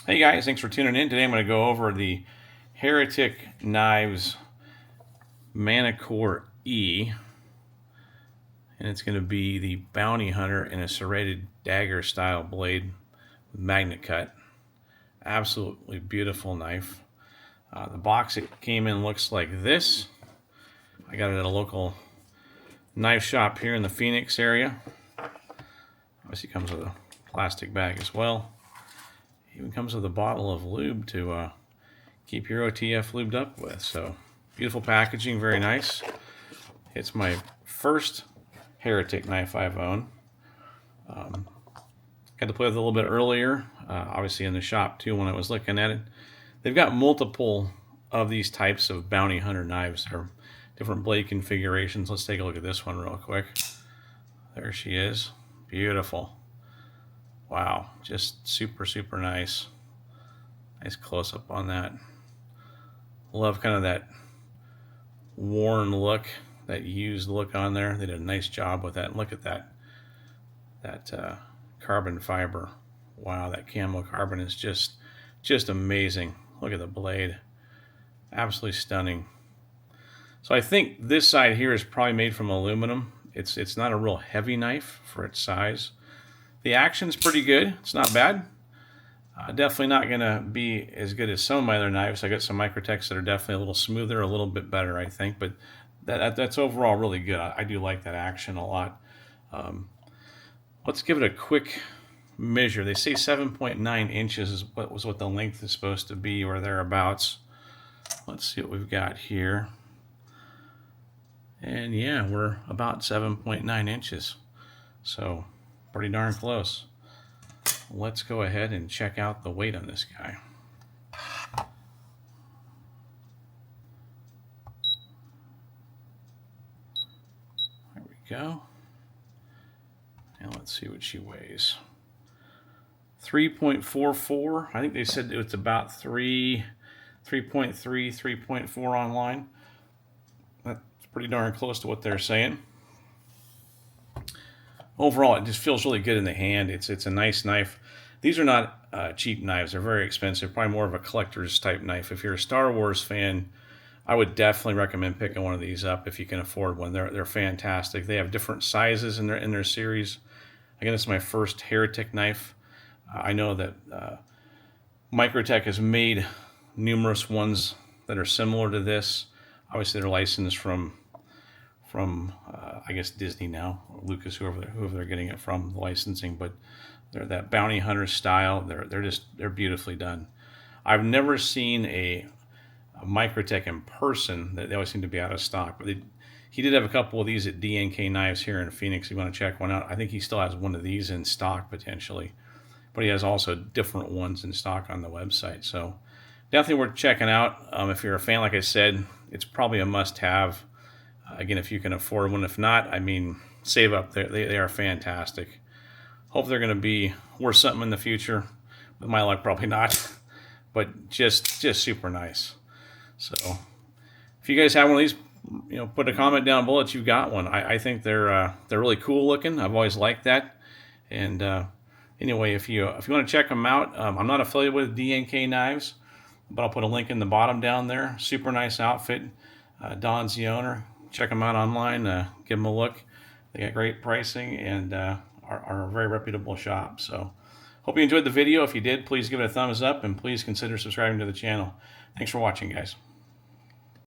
Hey guys, thanks for tuning in. Today I'm going to go over the Heretic Knives Manticore E, and it's going to be the Bounty Hunter in a serrated dagger style blade with magnet cut. Absolutely beautiful knife. The box it came in looks like this. I got it at a local knife shop here in the Phoenix area. Obviously comes with a plastic bag as well. Even comes with a bottle of lube to keep your OTF lubed up with. So beautiful packaging, very nice. It's my first Heretic knife I've owned. Had to play with it a little bit earlier, obviously in the shop too when I was looking at it. They've got multiple of these types of bounty hunter knives. They're different blade configurations. Let's take a look at this one real quick. There she is. Beautiful. Wow, just super, super nice. Nice close-up on that. Love kind of that worn look, that used look on there. They did a nice job with that. And look at that carbon fiber. Wow, that camo carbon is just amazing. Look at the blade. Absolutely stunning. So I think this side here is probably made from aluminum. It's not a real heavy knife for its size. The action's pretty good. It's not bad. Definitely not going to be as good as some of my other knives. I got some Microtechs that are definitely a little smoother, a little bit better, I think. But that's overall really good. I do like that action a lot. Let's give it a quick measure. They say 7.9 inches is what the length is supposed to be, or thereabouts. Let's see what we've got here. And yeah, we're about 7.9 inches. So pretty darn close. Let's go ahead and check out the weight on this guy. There we go. And let's see what she weighs. 3.44. I think they said it's about 3.3, 3.4 online. That's pretty darn close to what they're saying. Overall, it just feels really good in the hand. It's a nice knife. These are not cheap knives. They're very expensive. Probably more of a collector's type knife. If you're a Star Wars fan, I would definitely recommend picking one of these up if you can afford one. They're fantastic. They have different sizes in their series. Again, this is my first Heretic knife. I know that Microtech has made numerous ones that are similar to this. Obviously, they're licensed from I guess Disney now, or Lucas, whoever they're getting it from, the licensing. But they're that bounty hunter style. They're beautifully done. I've never seen a Microtech in person. They always seem to be out of stock. But he did have a couple of these at DNK Knives here in Phoenix. If you want to check one out, I think he still has one of these in stock potentially. But he has also different ones in stock on the website. So definitely worth checking out. If you're a fan, like I said, it's probably a must-have. Again, if you can afford one. If not, I mean, save up. They are fantastic. Hope they're going to be worth something in the future. With my luck, probably not. But just super nice. So if you guys have one of these, put a comment down below that you've got one. I think they're really cool looking. I've always liked that. And anyway, if you want to check them out, I'm not affiliated with DNK Knives, but I'll put a link in the bottom down there. Super nice outfit. Don's the owner. Check them out online. Give them a look. They got great pricing and are a very reputable shop. So hope you enjoyed the video. If you did, please give it a thumbs up and please consider subscribing to the channel. Thanks for watching, guys.